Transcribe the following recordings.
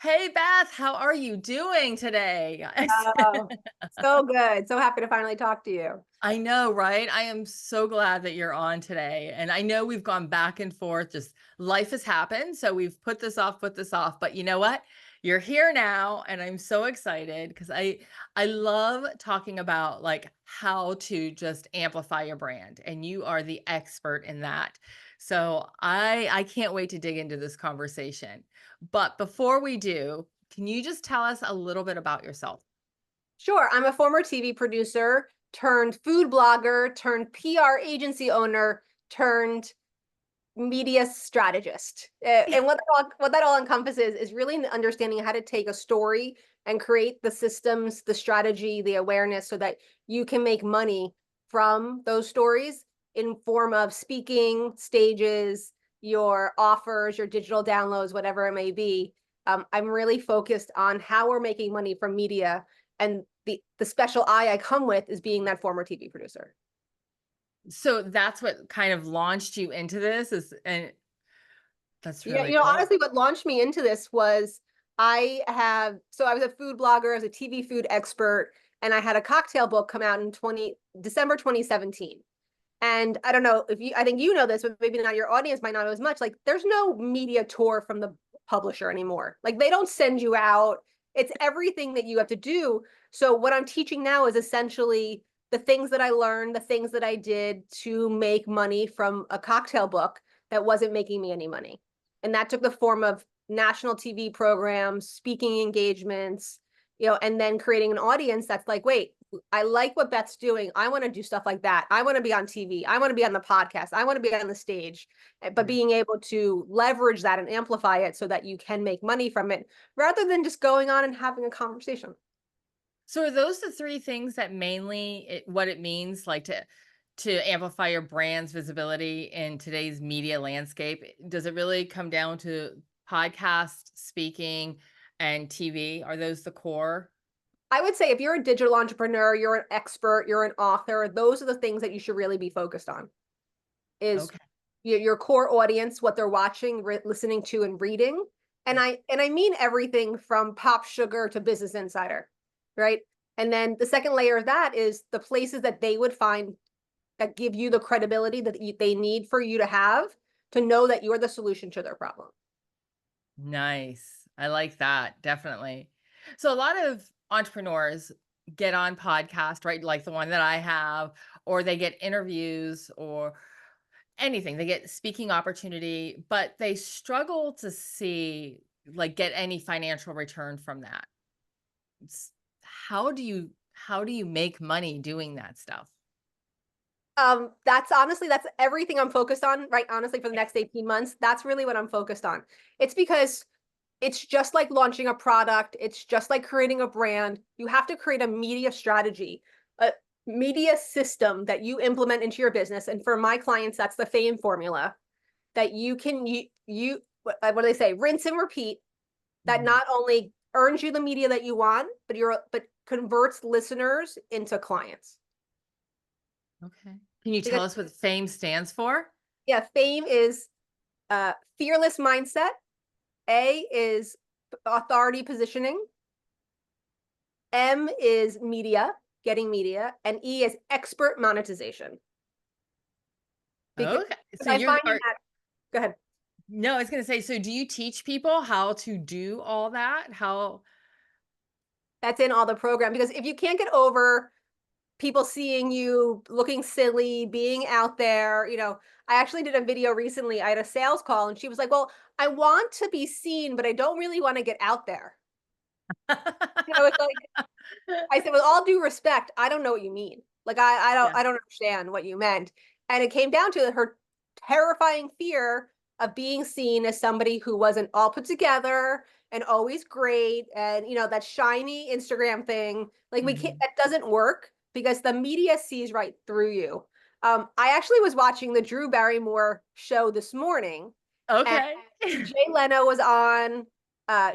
Hey Beth, how are you doing today? Oh, so good. So happy to finally talk to you. I know, right? I am so glad that you're on today. And I know we've gone back and forth, just life has happened. So we've put this off. But you know what? You're here now, and I'm so excited because I love talking about like how to just amplify your brand. And you are the expert in that. So I can't wait to dig into this conversation. But before we do, can you just tell us a little bit about yourself? Sure, I'm a former TV producer turned food blogger turned PR agency owner turned media strategist. And what that all encompasses is really understanding how to take a story and create the systems, the strategy, the awareness so that you can make money from those stories in form of speaking, stages, your offers, your digital downloads, whatever it may be. I'm really focused on how we're making money from media, and the special eye I come with is being that former TV producer. So that's what kind of launched you into this is and that's Yeah, really cool. honestly, what launched me into this was I was a food blogger, as a TV food expert, and I had a cocktail book come out in 20 December 2017. And I don't know if I think you know this, but maybe not, your audience might not know as much. Like, there's no media tour from the publisher anymore. Like, they don't send you out. It's everything that you have to do. So what I'm teaching now is essentially the things that I learned, the things that I did to make money from a cocktail book that wasn't making me any money. And that took the form of national TV programs, speaking engagements, and then creating an audience that's like, wait, I like what Beth's doing. I want to do stuff like that. I want to be on TV. I want to be on the podcast. I want to be on the stage. But Yeah. being able to leverage that and amplify it so that you can make money from it rather than just going on and having a conversation. So are those the 3 things that mainly what it means like to amplify your brand's visibility in today's media landscape? Does it really come down to podcast, speaking, and TV? Are those the core? I would say if you're a digital entrepreneur, you're an expert, you're an author, those are the things that you should really be focused on. Is Okay. your core audience, what they're watching, listening to, and reading. And I mean everything from Pop Sugar to Business Insider, right? And then the second layer of that is the places that they would find that give you the credibility that they need for you to have to know that you're the solution to their problem. Nice. I like that, definitely. So a lot of entrepreneurs get on podcast, right? Like the one that I have, or they get interviews or anything. They get speaking opportunity, but they struggle to see like get any financial return from that. It's, how do you make money doing that stuff? That's everything I'm focused on, right? Honestly, for the next 18 months, that's really what I'm focused on. It's because it's just like launching a product. It's just like creating a brand. You have to create a media strategy, a media system that you implement into your business. And for my clients, that's the FAME formula that what do they say? Rinse and repeat. That Mhm. not only earns you the media that you want, but converts listeners into clients. Okay. Can you tell Because us what FAME stands for? yeah, FAME is fearless mindset. A is authority positioning. M is media, getting media, and E is expert monetization. Because Okay. So I'm you're finding are that, go ahead. no, I was gonna say, so do you teach people how to do all that? How That's in all the program. Because if you can't get over people seeing you looking silly, being out there, I actually did a video recently. I had a sales call and she was like, well, I want to be seen, but I don't really want to get out there. It's like, I said, with all due respect, I don't know what you mean. Like, Yeah. I don't understand what you meant. And it came down to her terrifying fear of being seen as somebody who wasn't all put together and always great, and that shiny Instagram thing. Like, we can't, Mhm. that doesn't work because the media sees right through you. I actually was watching the Drew Barrymore show this morning, and Okay. Jay Leno was on.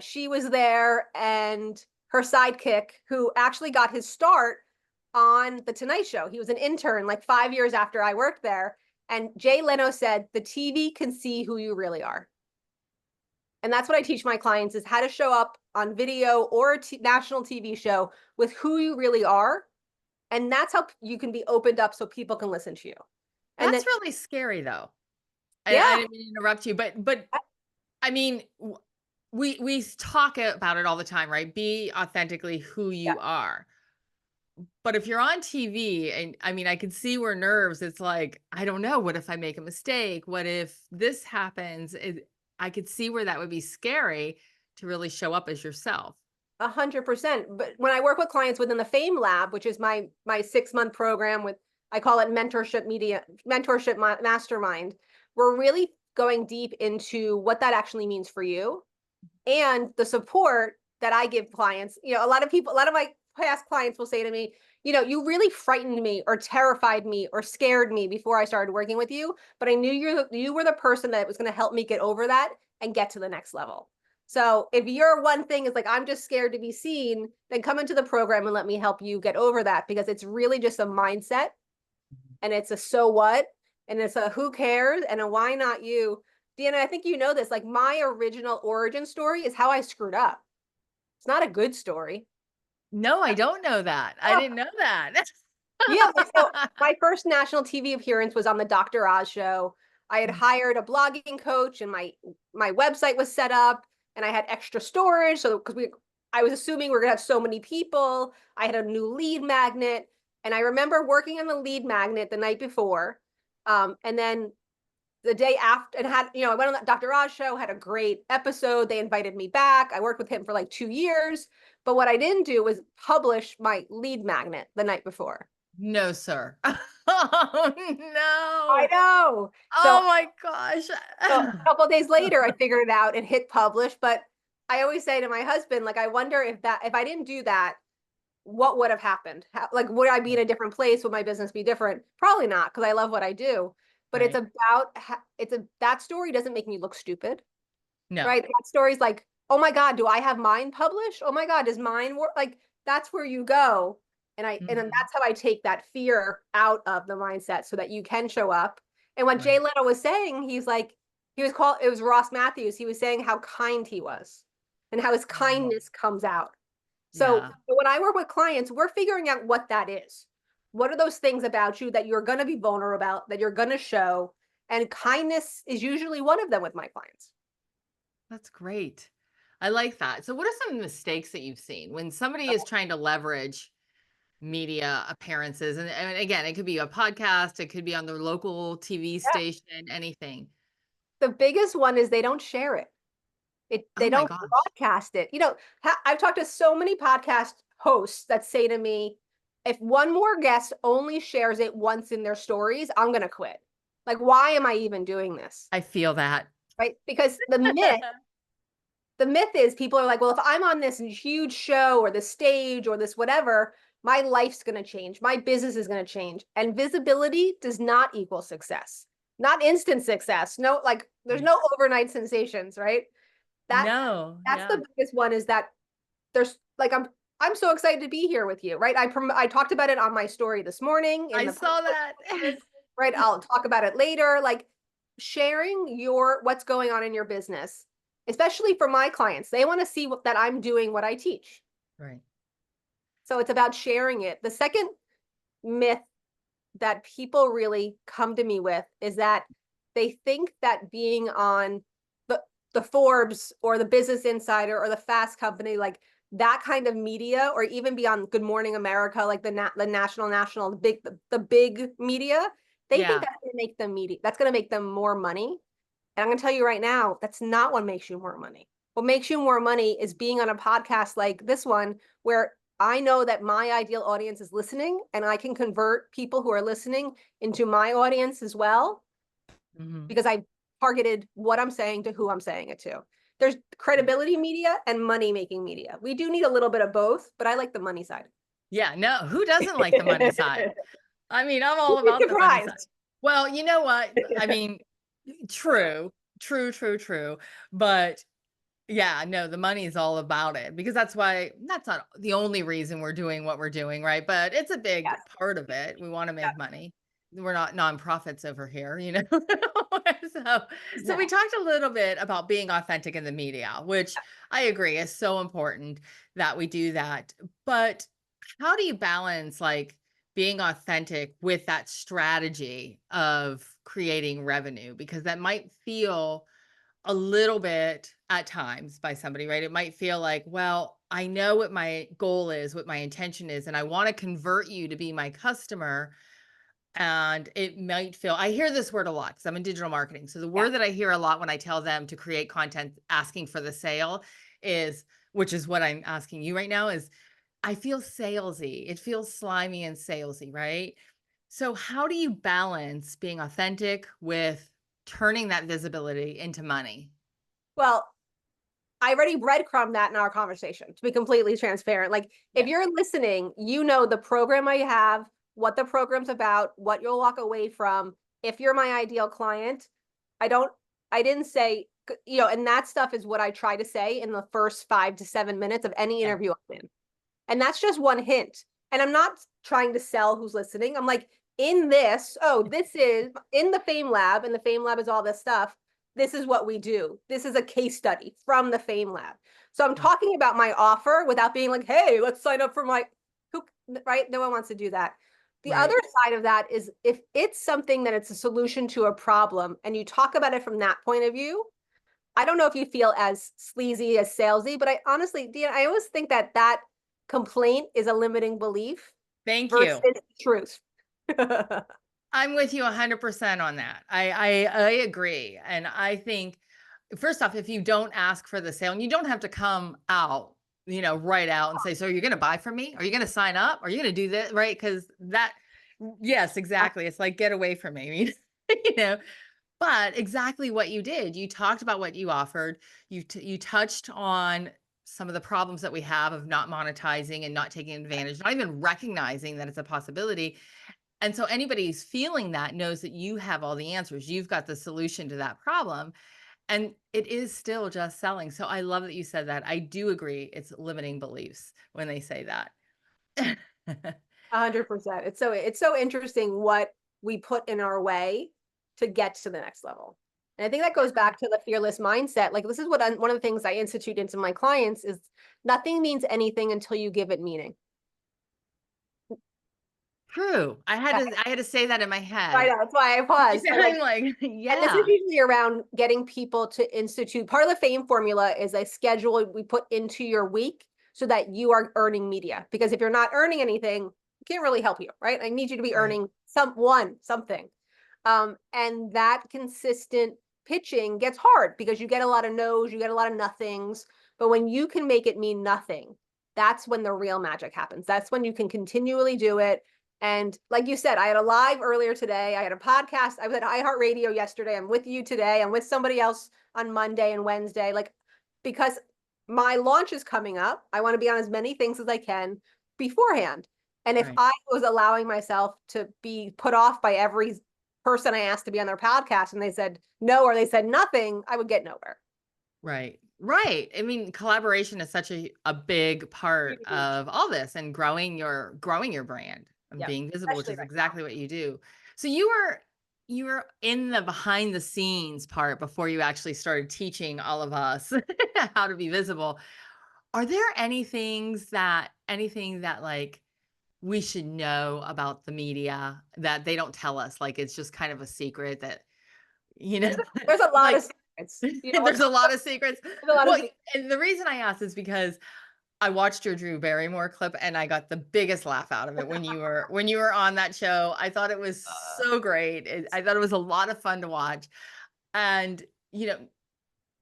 She was there, and her sidekick, who actually got his start on the Tonight Show. He was an intern like 5 years after I worked there. And Jay Leno said, the TV can see who you really are. And that's what I teach my clients is how to show up on video or a national TV show with who you really are. And that's how you can be opened up so people can listen to you. And then, That's really scary though. I yeah, didn't mean to interrupt you, but I mean, we talk about it all the time, right? Be authentically who yeah, you are. But if you're on TV, and I mean, I can see where nerves, it's like, I don't know, what if I make a mistake? What if this happens? I could see where that would be scary to really show up as yourself. 100%. But when I work with clients within the Fame Lab, which is my 6-month program with, I call it mentorship mastermind, we're really going deep into what that actually means for you and the support that I give clients. A lot of my past clients will say to me, you really frightened me or terrified me or scared me before I started working with you, but I knew you were the person that was going to help me get over that and get to the next level. So if your one thing is like, I'm just scared to be seen, then come into the program and let me help you get over that, because it's really just a mindset, and it's a so what, and it's a who cares, and a why not you. Deanna, I think you know this, like my original origin story is how I screwed up. It's not a good story. No, I don't know that. I Oh, didn't know that. yeah, so my first national TV appearance was on the Dr. Oz show. I had hired a blogging coach, and my website was set up, and I had extra storage. So because I was assuming we are gonna have so many people, I had a new lead magnet, and I remember working on the lead magnet the night before, and then the day after, and I went on that Dr. Oz show, had a great episode. They invited me back. I worked with him for like 2 years. But what I didn't do was publish my lead magnet the night before. No, sir. Oh, I no. know. Oh my gosh. So a couple of days later, I figured it out and hit publish. But I always say to my husband, like, I wonder if I didn't do that, what would have happened? Like, would I be in a different place? Would my business be different? Probably not, because I love what I do. But it's Right. about that story doesn't make me look stupid, No. right? That story's like, oh my God, do I have mine published? Oh my God, does mine work? Like, that's where you go. And then Mhm. that's how I take that fear out of the mindset so that you can show up. And what Jay Right. Leno was saying, it was Ross Matthews. He was saying how kind he was and how his Mhm. kindness comes out. So Yeah. when I work with clients, we're figuring out what that is. What are those things about you that you're going to be vulnerable about, that you're going to show? And kindness is usually one of them with my clients. That's great. I like that. So what are some mistakes that you've seen when somebody is trying to leverage media appearances? And again, it could be a podcast, it could be on their local TV Yeah. station, anything. The biggest one is they don't share it. Oh They my don't gosh. broadcast it. I've talked to so many podcast hosts that say to me, if one more guest only shares it once in their stories, I'm going to quit. Like, why am I even doing this? I feel that. Right? Because the myth is people are like, well, if I'm on this huge show or this stage or this whatever, my life's going to change. My business is going to change. And visibility does not equal success, not instant success. No, like there's Right. no overnight sensations, right? That No, that's yeah. the biggest one, is that there's like, I'm so excited to be here with you, right? I talked about it on my story this morning in I the saw that. right? I'll talk about it later. Like sharing what's going on in your business, especially for my clients, they want to see that I'm doing what I teach. Right. So it's about sharing it. The second myth that people really come to me with is that they think that being on the Forbes or the Business Insider or the Fast Company, like that kind of media, or even be on Good Morning America, like the national, the big media, they think Yeah. that's going to make them media. That's going to make them more money. And I'm going to tell you right now, that's not what makes you more money. What makes you more money is being on a podcast like this one, where I know that my ideal audience is listening, and I can convert people who are listening into my audience as well, Mhm. because I targeted what I'm saying to who I'm saying it to. There's credibility media and money making media. We do need a little bit of both, but I like the money side. Yeah, no, who doesn't like the money side? I mean, I'm all You'd be about the money side. surprised. Well, you know what? I mean, true, true, true, true. But yeah, no, the money is all about it, because that's not the only reason we're doing what we're doing, right? But it's a big Yes. part of it. We want to Yeah. make money. We're not nonprofits over here, you know? So we talked a little bit about being authentic in the media, which I agree is so important that we do that. But how do you balance like being authentic with that strategy of creating revenue? Because that might feel a little bit at times by somebody, right? It might feel like, well, I know what my goal is, what my intention is, and I want to convert you to be my customer. And it might feel, I hear this word a lot because I'm in digital marketing. So the Yeah. word that I hear a lot when I tell them to create content asking for the sale is, which is what I'm asking you right now, is I feel salesy. It feels slimy and salesy, right? So how do you balance being authentic with turning that visibility into money? Well, I already breadcrumbed that in our conversation, to be completely transparent. Like, if Yeah. you're listening, you know the program I have, what the program's about, what you'll walk away from. If you're my ideal client, I don't, I didn't say, and that stuff is what I try to say in the first 5 to 7 minutes of any Yeah. interview I'm in. And that's just one hint. And I'm not trying to sell who's listening. I'm like, in this, this is in the Fame Lab, and the Fame Lab is all this stuff. This is what we do. This is a case study from the Fame Lab. So I'm Right. talking about my offer without being like, hey, let's sign up for my who, right? No one wants to do that. The other Right. side of that is if it's something that it's a solution to a problem and you talk about it from that point of view, I don't know if you feel as sleazy, as salesy, but I honestly, Dean, I always think that that complaint is a limiting belief Thank versus you. truth. I'm with you 100% on that. I agree. And I think first off, if you don't ask for the sale, and you don't have to come out, right out and say, so you're going to buy from me? Are you going to sign up? Are you going to do this? Right. Cause that, yes, exactly. It's like, get away from me. I mean, you know, but exactly what you did, you talked about what you offered. You touched on some of the problems that we have of not monetizing and not taking advantage, not even recognizing that it's a possibility. And so anybody who's feeling that knows that you have all the answers. You've got the solution to that problem. And it is still just selling. So I love that you said that. I do agree. It's limiting beliefs when they say that. 100%. It's so interesting what we put in our way to get to the next level. And I think that goes back to the fearless mindset. Like, this is what one of the things I institute into my clients is nothing means anything until you give it meaning. True. I had to say that in my I head. know, that's why I paused. So like, I'm like, and this is yeah. usually around getting people to institute. Part of the fame formula is a schedule we put into your week so that you are earning media. Because if you're not earning anything, I can't really help you, right? I need you to be Right. earning something. And that consistent pitching gets hard because you get a lot of no's, you get a lot of nothings. But when you can make it mean nothing, that's when the real magic happens. That's when you can continually do it. And like you said, I had a live earlier today. I had a podcast. I was at iHeartRadio yesterday. I'm with you today. I'm with somebody else on Monday and Wednesday. Like, because my launch is coming up, I want to be on as many things as I can beforehand. And if Right. I was allowing myself to be put off by every person I asked to be on their podcast and they said no, or they said nothing, I would get nowhere. Right. Right. I mean, collaboration is such a big part Huge. of all this and growing your brand and Yep. being visible, which Especially is right now. exactly what you do. So you were in the behind the scenes part before you actually started teaching all of us how to be visible. Are there anything that like we should know about the media that they don't tell us? Like it's just kind of a secret that, you know, There's a lot of like secrets. there's a lot of secrets. There's a lot of Well, secrets. and the reason I asked is because I watched your Drew Barrymore clip and I got the biggest laugh out of it when you were on that show. I thought it was so great. I thought it was a lot of fun to watch. And you know,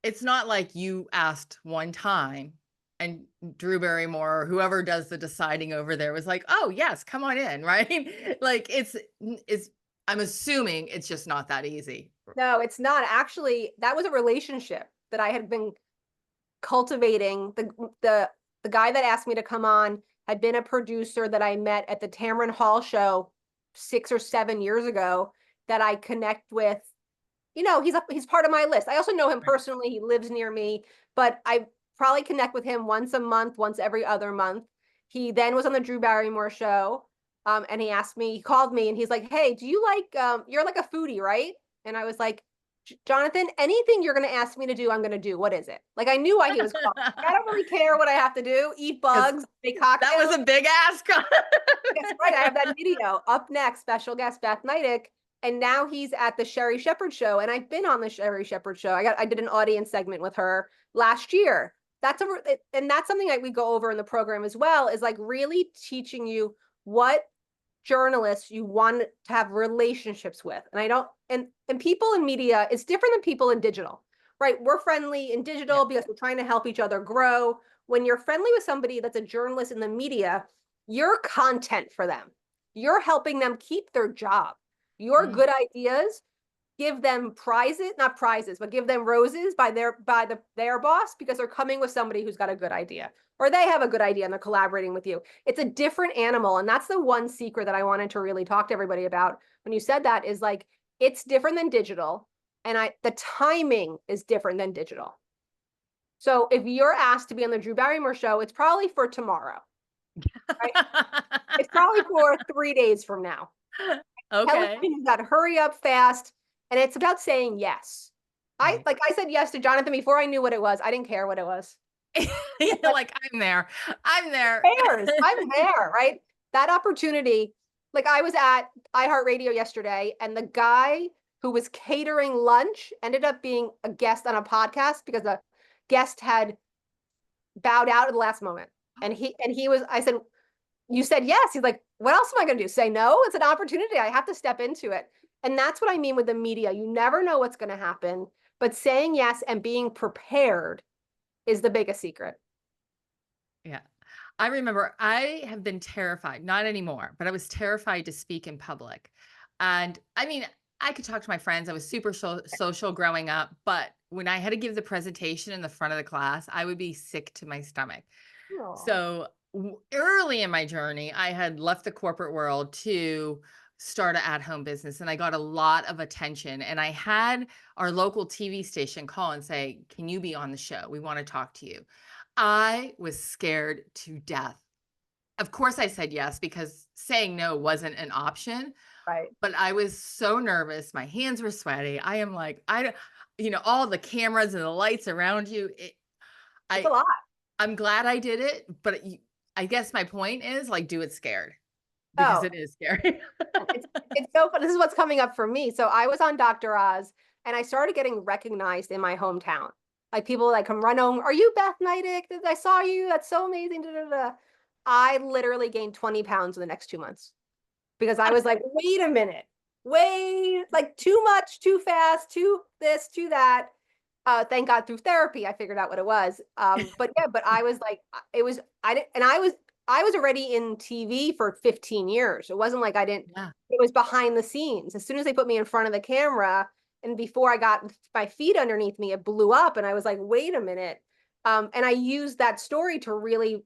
it's not like you asked one time and Drew Barrymore or whoever does the deciding over there was like, "Oh, yes, come on in," right? Like it's I'm assuming it's just not that easy. No, it's not. Actually, that was a relationship that I had been cultivating. The guy that asked me to come on had been a producer that I met at the Tamron Hall show 6 or 7 years ago that I connect with. He's part of my list. I also know him Right. personally. He lives near me, but I probably connect with him once a month, once every other month. He then was on the Drew Barrymore show. And he called me and he's like, "Hey, do you like you're like a foodie, right?" And I was like, Jonathan, anything you're going to ask me to do, I'm going to do. What is it? Like, I knew why he was calling. I don't really care what I have to do. Eat 'Cause bugs, make that was cocktails. a big ask. That's right. I have that video up next. Special guest Beth Nydick, and now he's at the Sherry Shepherd show. And I've been on the Sherry Shepherd show. I did an audience segment with her last year. And that's something that we go over in the program as well. Is like really teaching you what journalists you want to have relationships with. And I don't. And people in media is different than people in digital, right? We're friendly in digital because we're trying to help each other grow. When you're friendly with somebody that's a journalist in the media, you're content for them. You're helping them keep their job. Your good ideas give them prizes, not prizes, but give them roses by their boss because they're coming with somebody who's got a good idea, or they have a good idea and they're collaborating with you. It's a different animal. And that's the one secret that I wanted to really talk to everybody about when you said that is like, it's different than digital. And the timing is different than digital. So if you're asked to be on the Drew Barrymore show, it's probably for tomorrow. Right? It's probably for 3 days from now. Okay. Television, you've got to hurry up fast. And it's about saying yes. Right. I said yes to Jonathan before I knew what it was. I didn't care what it was. You're like, I'm there. I'm there. Cares? I'm there, right? That opportunity. Like I was at iHeartRadio yesterday, and the guy who was catering lunch ended up being a guest on a podcast because the guest had bowed out at the last moment. And he was, I said, you said yes. He's like, what else am I going to do? Say no? It's an opportunity. I have to step into it. And that's what I mean with the media. You never know what's going to happen, but saying yes and being prepared is the biggest secret. Yeah. I remember I have been terrified, not anymore, but I was terrified to speak in public. And I mean, I could talk to my friends. I was super social growing up, but when I had to give the presentation in the front of the class, I would be sick to my stomach. Aw. So early in my journey, I had left the corporate world to start an at-home business, and I got a lot of attention. And I had our local TV station call and say, "Can you be on the show? We want to talk to you." I was scared to death. Of course, I said yes because saying no wasn't an option, Right. but I was so nervous. My hands were sweaty. I am like, I don't, all the cameras and the lights around you. It's a I lot. I'm glad I did it, but I guess my point is like, do it scared because Oh, it is scary. it's so fun. This is what's coming up for me. So I was on Dr. Oz and I started getting recognized in my hometown. Like people like come run home. Are you Beth Nydick? I saw you. That's so amazing. Da, da, da. I literally gained 20 pounds in the next 2 months because I was like, wait a minute, wait, like too much, too fast, too this, too that. Thank God through therapy, I figured out what it was. But yeah, but I was like, it was, I didn't, and I was already in TV for 15 years. It wasn't like I didn't, Yeah. it was behind the scenes. As soon as they put me in front of the camera and before I got my feet underneath me, it blew up. And I was like, wait a minute. And I used that story to really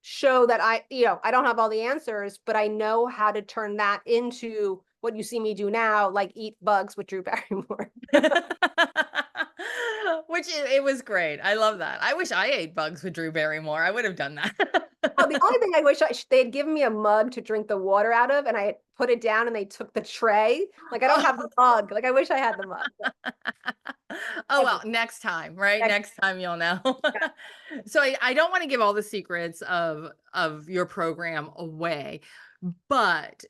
show that I don't have all the answers, but I know how to turn that into what you see me do now, like eat bugs with Drew Barrymore. Which it was great. I love that. I wish I ate bugs with Drew Barrymore. I would have done that. Oh, the only thing I wish they had given me a mug to drink the water out of, and I put it down, and they took the tray. Like I don't have the mug. Like I wish I had the mug. Oh, well, next time, right? Next, Next time you'll know. yeah. So I don't want to give all the secrets of your program away, but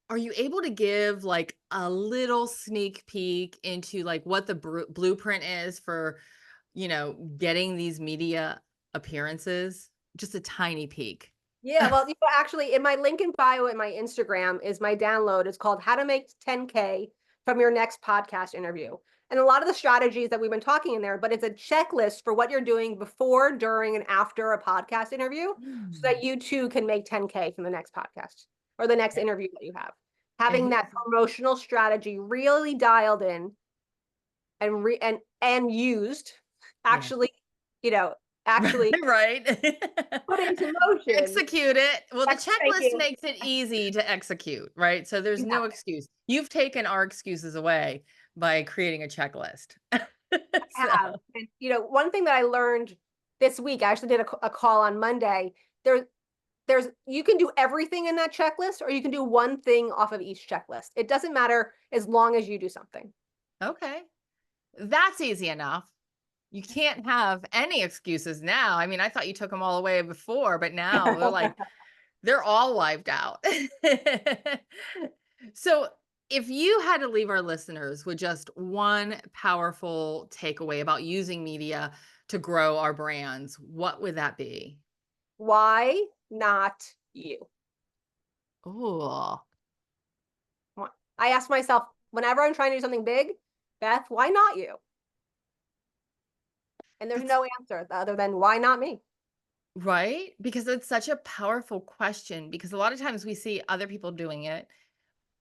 are you able to give like a little sneak peek into like what the blueprint is for, getting these media appearances? Just a tiny peek. Yeah, well, actually, in my link in bio in my Instagram is my download. It's called How to Make 10K from Your Next Podcast Interview. And a lot of the strategies that we've been talking in there, but it's a checklist for what you're doing before, during, and after a podcast interview so that you too can make 10K from the next podcast or the next interview that you have. Having that promotional strategy really dialed in and used, actually, actually Right. put into motion. Execute it. Well, the That's checklist taking makes it easy to execute, right? So there's no exactly. excuse. You've taken our excuses away by creating a checklist. So, Have. And one thing that I learned this week, I actually did a call on Monday. There's you can do everything in that checklist, or you can do one thing off of each checklist. It doesn't matter as long as you do something. okay. that's easy enough. You can't have any excuses now. I mean, I thought you took them all away before, but now they're all wiped out. So, if you had to leave our listeners with just one powerful takeaway about using media to grow our brands, what would that be? Why not you? Oh, I ask myself whenever I'm trying to do something big, Beth, why not you? And there's that's no answer other than why not me? right. Because it's such a powerful question. Because a lot of times we see other people doing it,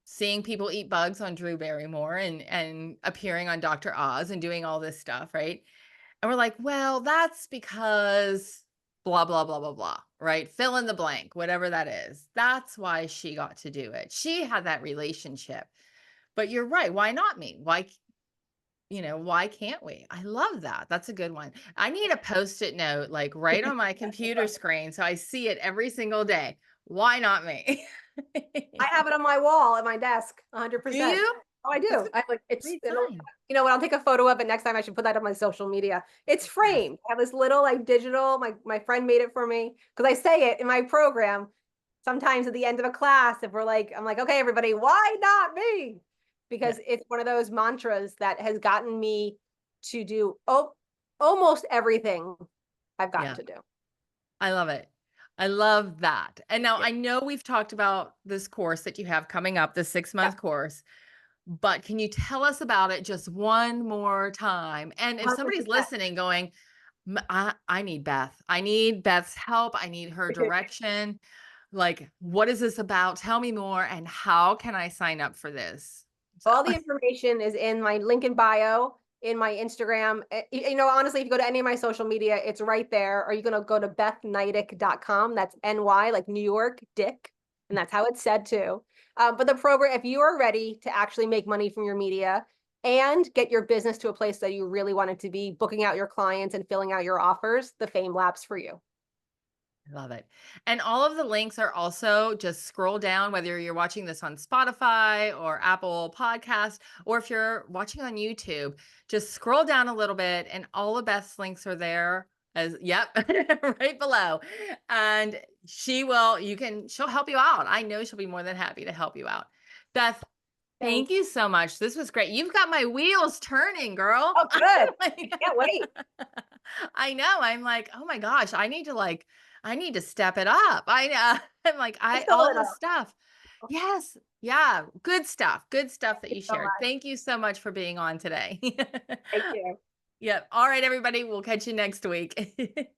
seeing people eat bugs on Drew Barrymore and appearing on Dr. Oz and doing all this stuff, right? And we're like, well, that's because blah, blah, blah, blah, blah, right? Fill in the blank, whatever that is. That's why she got to do it. She had that relationship. But you're right. Why not me? Why can't we? I love that. That's a good one. I need a post-it note, like right on my computer screen. So I see it every single day. Why not me? I have it on my wall at my desk, Do 100%. you? Oh, I That's do. a I like great it'll, sign. I'll take a photo of it next time. I should put that on my social media. It's Yes. framed. I have this little like digital, my friend made it for me because I say it in my program. Sometimes at the end of a class, if I'm like, okay, everybody, why not me? Yeah. Because it's one of those mantras that has gotten me to do almost everything I've gotten Yeah. to do. I love it. I love that. And now Yeah. I know we've talked about this course that you have coming up, the 6-month course, but can you tell us about it just one more time? And if somebody's 100%. listening going, I need Beth. I need Beth's help. I need her direction. Like, what is this about? Tell me more. And how can I sign up for this? So, All the information is in my link in bio, in my Instagram. Honestly, if you go to any of my social media, it's right there. Or you're going to go to bethnydick.com. That's NY, like New York, Dick. And that's how it's said too. But the program, if you are ready to actually make money from your media and get your business to a place that you really want it to be, booking out your clients and filling out your offers, the Fame Lab's for you. love it. And all of the links are also just scroll down, whether you're watching this on Spotify or Apple Podcast, or if you're watching on YouTube, just scroll down a little bit and all of Beth's links are there yep, right below. And she'll help you out. I know she'll be more than happy to help you out. Beth, thank Thanks. you so much. This was great. You've got my wheels turning, girl. Oh, good. I can't wait. I know. I'm like, oh my gosh, I need to step it up. I know. I'm like, Just a all this little. stuff. Yes. Yeah. Good stuff. Good stuff that Thank you you so shared. much. Thank you so much for being on today. Thank you. Yep. All right, everybody. We'll catch you next week.